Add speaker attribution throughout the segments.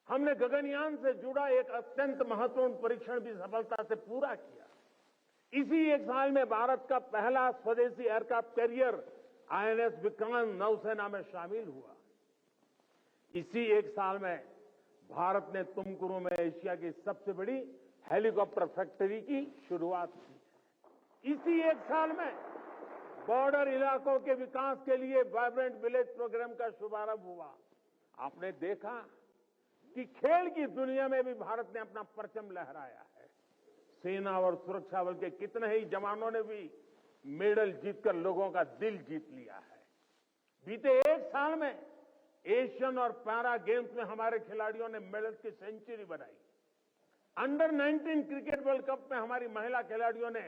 Speaker 1: हमने गगनयान से जुड़ा एक अत्यंत महत्वपूर्ण परीक्षण भी सफलता से पूरा किया। इसी एक साल में भारत का पहला स्वदेशी एयरक्राफ्ट कैरियर आईएनएस विक्रांत नौसेना में शामिल हुआ। इसी एक साल में भारत ने तुमकुरू में एशिया की सबसे बड़ी हेलीकॉप्टर फैक्ट्री की शुरुआत की। इसी एक साल में बॉर्डर इलाकों के विकास के लिए वाइब्रेंट विलेज प्रोग्राम का शुभारंभ हुआ। आपने देखा कि खेल की दुनिया में भी भारत ने अपना परचम लहराया है। सेना और सुरक्षा बल के कितने ही जवानों ने भी मेडल जीतकर लोगों का दिल जीत लिया है। बीते एक साल में एशियन और पैरा गेम्स में हमारे खिलाड़ियों ने मेडल की सेंचुरी बनाई। अंडर 19 क्रिकेट वर्ल्ड कप में हमारी महिला खिलाड़ियों ने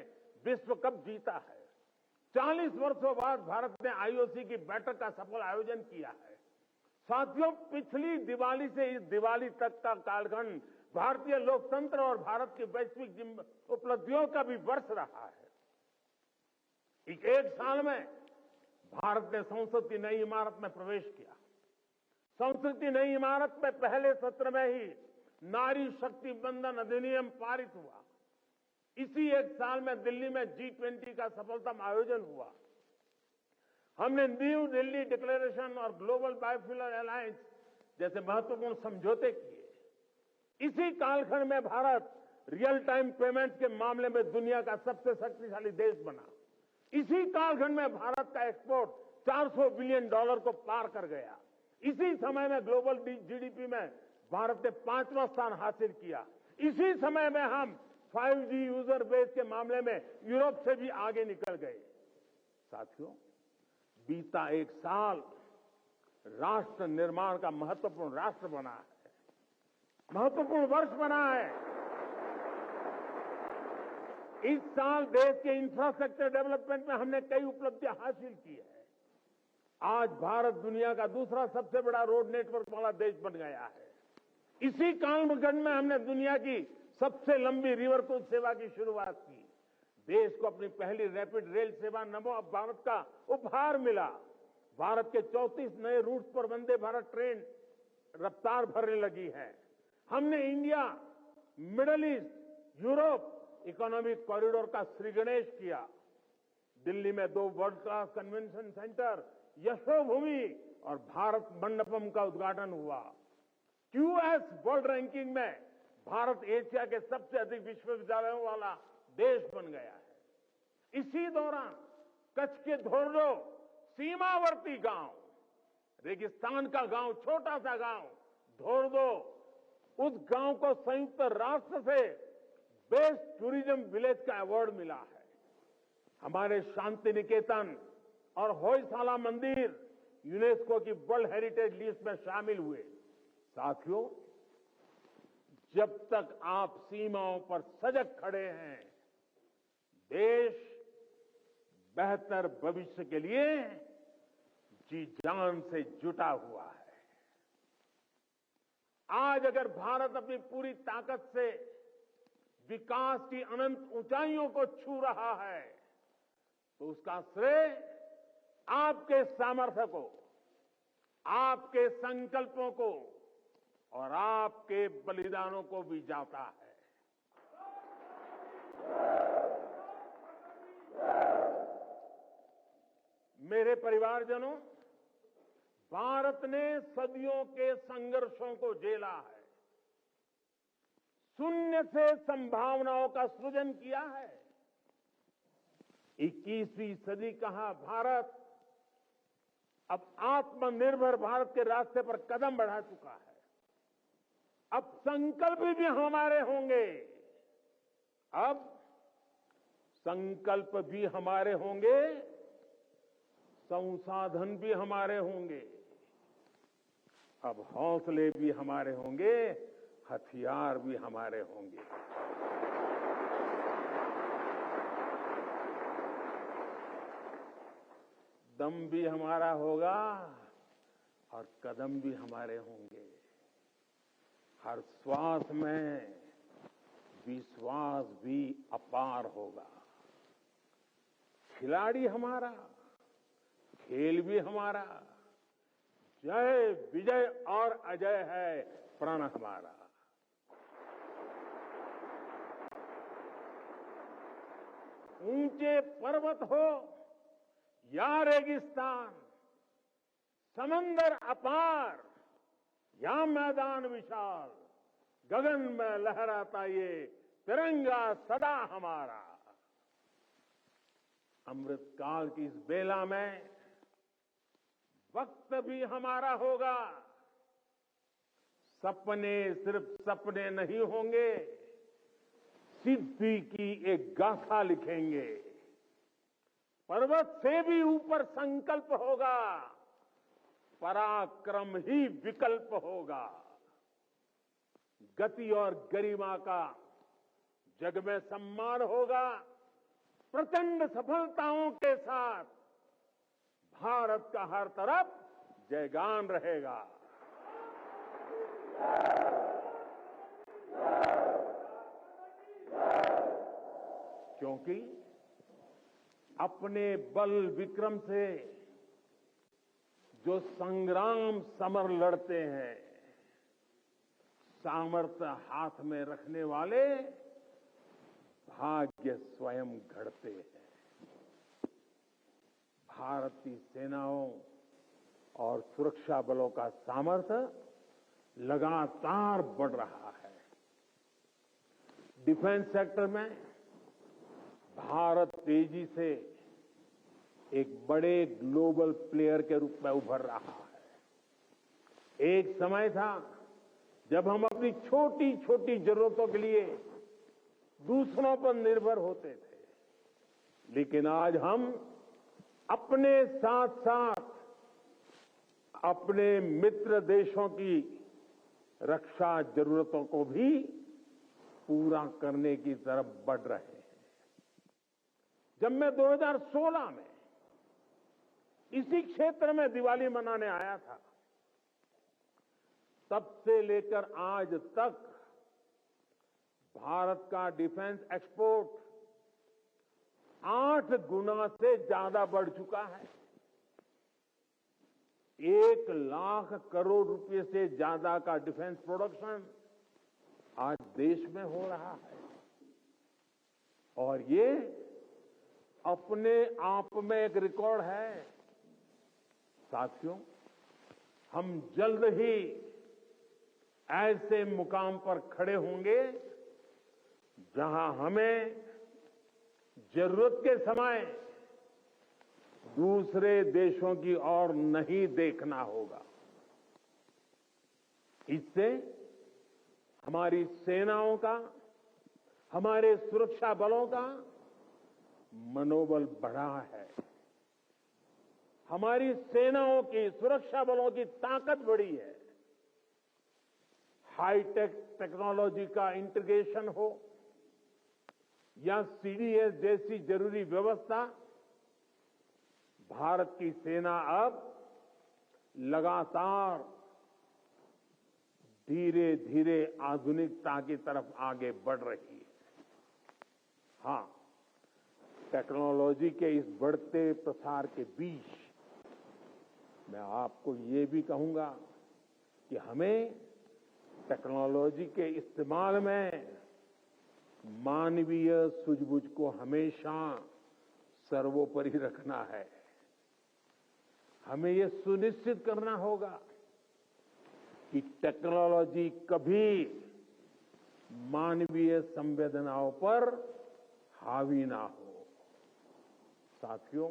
Speaker 1: विश्व कप जीता है। 40 वर्षों बाद भारत ने आईओसी की बैठक का सफल आयोजन किया है। साथियों, पिछली दिवाली से इस दिवाली तक का कालखंड भारतीय लोकतंत्र और भारत की वैश्विक उपलब्धियों का भी वर्ष रहा है। एक साल में भारत ने संसद की नई इमारत में प्रवेश किया। संसद की नई इमारत में पहले सत्र में ही नारी शक्ति बंधन अधिनियम पारित हुआ। इसी एक साल में दिल्ली में G20 का सफलतम आयोजन हुआ। हमने न्यू दिल्ली डिक्लेरेशन और ग्लोबल बायोफ्यूल अलायंस जैसे महत्वपूर्ण समझौते किए। इसी कालखंड में भारत रियल टाइम पेमेंट के मामले में दुनिया का सबसे शक्तिशाली देश बना। इसी कालखंड में भारत का एक्सपोर्ट $400 बिलियन को पार कर गया। इसी समय में ग्लोबल जीडीपी में भारत ने 5वां स्थान हासिल किया। इसी समय में हम 5G यूजर बेस के मामले में यूरोप से भी आगे निकल गए। साथियों, बीता एक साल राष्ट्र निर्माण का महत्वपूर्ण राष्ट्र बना है, महत्वपूर्ण वर्ष बना है। इस साल देश के इंफ्रास्ट्रक्चर डेवलपमेंट में हमने कई उपलब्धियां हासिल की है। आज भारत दुनिया का दूसरा सबसे बड़ा रोड नेटवर्क वाला देश बन गया है। इसी कालखंड में हमने दुनिया की सबसे लंबी रिवर क्रूज सेवा की शुरुआत की। देश को अपनी पहली रैपिड रेल सेवा नमो भारत का उपहार मिला। भारत के 34 नए रूट पर वंदे भारत ट्रेन रफ्तार भरने लगी है। हमने India, middle east, Europe economic corridor का श्रीगणेश किया। दिल्ली में 2 world class convention centre, Yashobhoomi और भारत मंडपम का उद्घाटन हुआ। QS वर्ल्ड रैंकिंग में भारत एशिया के सबसे अधिक विश्वविद्यालयों वाला देश बन गया है। इसी दौरान कच्छ के धोर्डो सीमावर्ती गांव, रेगिस्तान का गांव, छोटा सा गांव धोर्डो, उस गांव को संयुक्त राष्ट्र से बेस्ट टूरिज्म विलेज का अवार्ड मिला है। हमारे शांति निकेतन और होयसाला मंदिर यूनेस्को की वर्ल्ड हेरिटेज लिस्ट में शामिल हुए। साथियों, जब तक आप सीमाओं पर सजग खड़े हैं, देश बेहतर भविष्य के लिए जी जान से जुटा हुआ है। आज अगर भारत अपनी पूरी ताकत से विकास की अनंत ऊंचाइयों को छू रहा है, तो उसका श्रेय आपके सामर्थ्य को, आपके संकल्पों को और आपके बलिदानों को भी जाता है। मेरे परिवारजनों, भारत ने सदियों के संघर्षों को झेला है, शून्य से संभावनाओं का सृजन किया है। 21वीं सदी का भारत अब आत्मनिर्भर भारत के रास्ते पर कदम बढ़ा चुका है। अब संकल्प भी हमारे होंगे, अब संकल्प भी हमारे होंगे, संसाधन भी हमारे होंगे, अब हौसले भी हमारे होंगे, हथियार भी हमारे होंगे। दम भी हमारा होगा और कदम भी हमारे होंगे। हर श्वास में विश्वास भी अपार होगा। खिलाड़ी हमारा, खेल भी हमारा, जय विजय और अजय है प्रण हमारा। ऊंचे पर्वत हो या रेगिस्तान, समंदर अपार या मैदान विशाल, गगन में लहराता ये तिरंगा सदा हमारा। अमृतकाल की इस बेला में वक्त भी हमारा होगा। सपने सिर्फ सपने नहीं होंगे, सिद्धि की एक गाथा लिखेंगे। पर्वत से भी ऊपर संकल्प होगा, पराक्रम ही विकल्प होगा। गति और गरिमा का जग में सम्मान होगा। प्रचंड सफलताओं के साथ भारत का हर तरफ जयगान रहेगा। क्योंकि अपने बल विक्रम से जो संग्राम समर लड़ते हैं, सामर्थ्य हाथ में रखने वाले भाग्य स्वयं घड़ते हैं। भारतीय सेनाओं और सुरक्षा बलों का सामर्थ्य लगातार बढ़ रहा है। डिफेंस सेक्टर में भारत तेजी से एक बड़े ग्लोबल प्लेयर के रूप में उभर रहा है। एक समय था जब हम अपनी छोटी छोटी जरूरतों के लिए दूसरों पर निर्भर होते थे, लेकिन आज हम अपने साथ साथ अपने मित्र देशों की रक्षा जरूरतों को भी पूरा करने की तरफ बढ़ रहे हैं। जब मैं 2016 में इसी क्षेत्र में दिवाली मनाने आया था, तब से लेकर आज तक भारत का डिफेंस एक्सपोर्ट 8 गुना से ज्यादा बढ़ चुका है। 1 लाख करोड़ रुपए से ज्यादा का डिफेंस प्रोडक्शन आज देश में हो रहा है। और ये अपने आप में एक रिकॉर्ड है। साथियों, हम जल्द ही ऐसे मुकाम पर खड़े होंगे जहां हमें जरूरत के समय दूसरे देशों की ओर नहीं देखना होगा। इससे हमारी सेनाओं का, हमारे सुरक्षा बलों का मनोबल बढ़ा है। हमारी सेनाओं की, सुरक्षा बलों की ताकत बढ़ी है। हाईटेक टेक्नोलॉजी का इंटीग्रेशन हो या सीडीएस जैसी जरूरी व्यवस्था, भारत की सेना अब लगातार धीरे धीरे आधुनिकता की तरफ आगे बढ़ रही है। हां, टेक्नोलॉजी के इस बढ़ते प्रसार के बीच मैं आपको ये भी कहूंगा कि हमें टेक्नोलॉजी के इस्तेमाल में मानवीय सूझबूझ को हमेशा सर्वोपरि रखना है। हमें यह सुनिश्चित करना होगा कि टेक्नोलॉजी कभी मानवीय संवेदनाओं पर हावी ना हो। साथियों,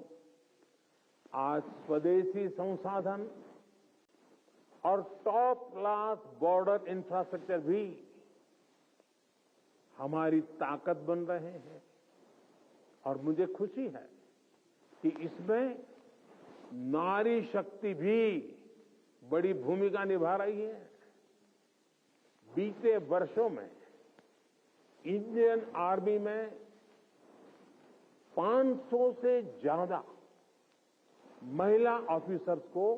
Speaker 1: आज स्वदेशी संसाधन और टॉप क्लास बॉर्डर इंफ्रास्ट्रक्चर भी हमारी ताकत बन रहे हैं। और मुझे खुशी है कि इसमें नारी शक्ति भी बड़ी भूमिका निभा रही है। बीते वर्षों में इंडियन आर्मी में 500 से ज्यादा महिला ऑफिसर्स को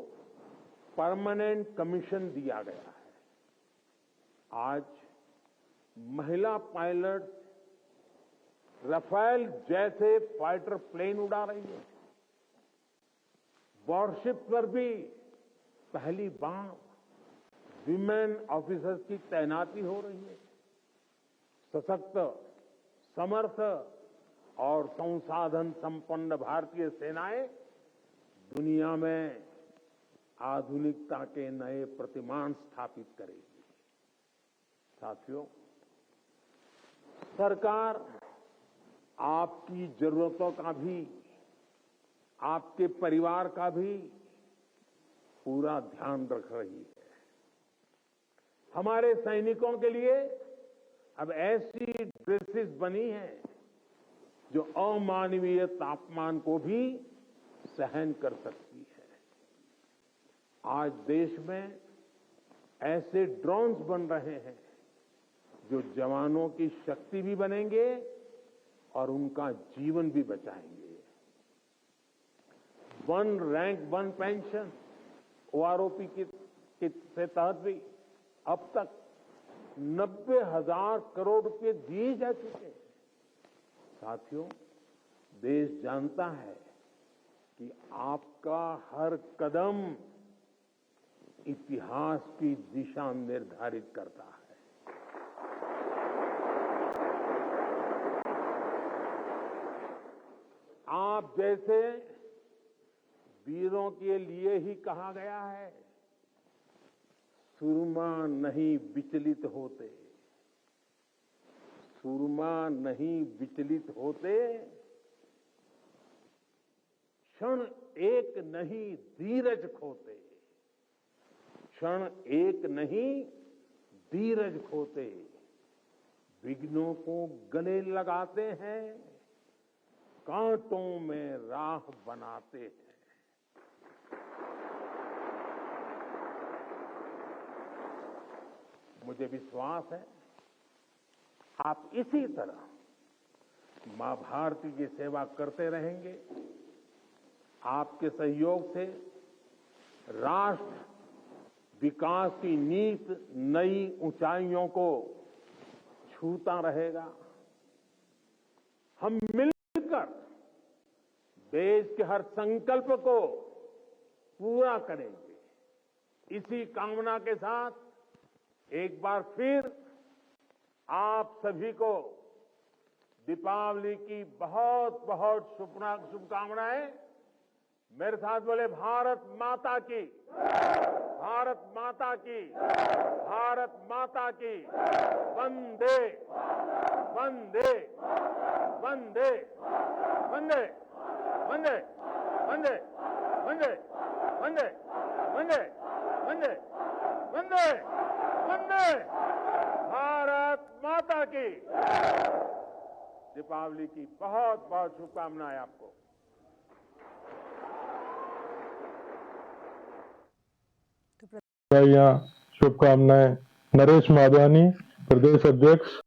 Speaker 1: परमानेंट कमीशन दिया गया है। आज महिला पायलट राफेल जैसे फाइटर प्लेन उड़ा रही है। वॉरशिप पर भी पहली बार विमेन ऑफिसर्स की तैनाती हो रही है। सशक्त, समर्थ और संसाधन संपन्न भारतीय सेनाएं दुनिया में आधुनिकता के नए प्रतिमान स्थापित करेगी। साथियों, सरकार आपकी जरूरतों का भी, आपके परिवार का भी पूरा ध्यान रख रही है। हमारे सैनिकों के लिए अब ऐसी ड्रेसेस बनी हैं जो अमानवीय तापमान को भी सहन कर सकती है। आज देश में ऐसे ड्रोन्स बन रहे हैं जो जवानों की शक्ति भी बनेंगे और उनका जीवन भी बचाएंगे। One rank one pension OROP के तहत भी अब तक 90,000 करोड़ रुपए दिए जा चुके हैं। साथियों, देश जानता है कि आपका हर कदम इतिहास की दिशा निर्धारित करता है। आप जैसे वीरों के लिए ही कहा गया है, सुरमा नहीं विचलित होते, सुरमा नहीं विचलित होते, क्षण एक नहीं धीरज खोते, क्षण एक नहीं धीरज खोते, विघ्नों को गले लगाते हैं, कांटों में राह बनाते हैं। मुझे विश्वास है आप इसी तरह मां भारती की सेवा करते रहेंगे। आपके सहयोग से राष्ट्र विकास की नीत नई ऊंचाइयों को छूता रहेगा। हम मिलकर देश के हर संकल्प को पूरा करेंगे। इसी कामना के साथ एक बार फिर आप सभी को दीपावली की बहुत बहुत शुभकामनाएं। मेरे साथ बोले भारत माता की, भारत माता की, भारत माता की, वंदे वंदे वंदे वंदे वंदे वंदे वंदे वंदे वंदे वंदे वंदे वंदे भारत माता की। दीपावली की बहुत बहुत शुभकामनाएं आपको।
Speaker 2: शुभकामनाएं। नरेश माधवानी, प्रदेश अध्यक्ष।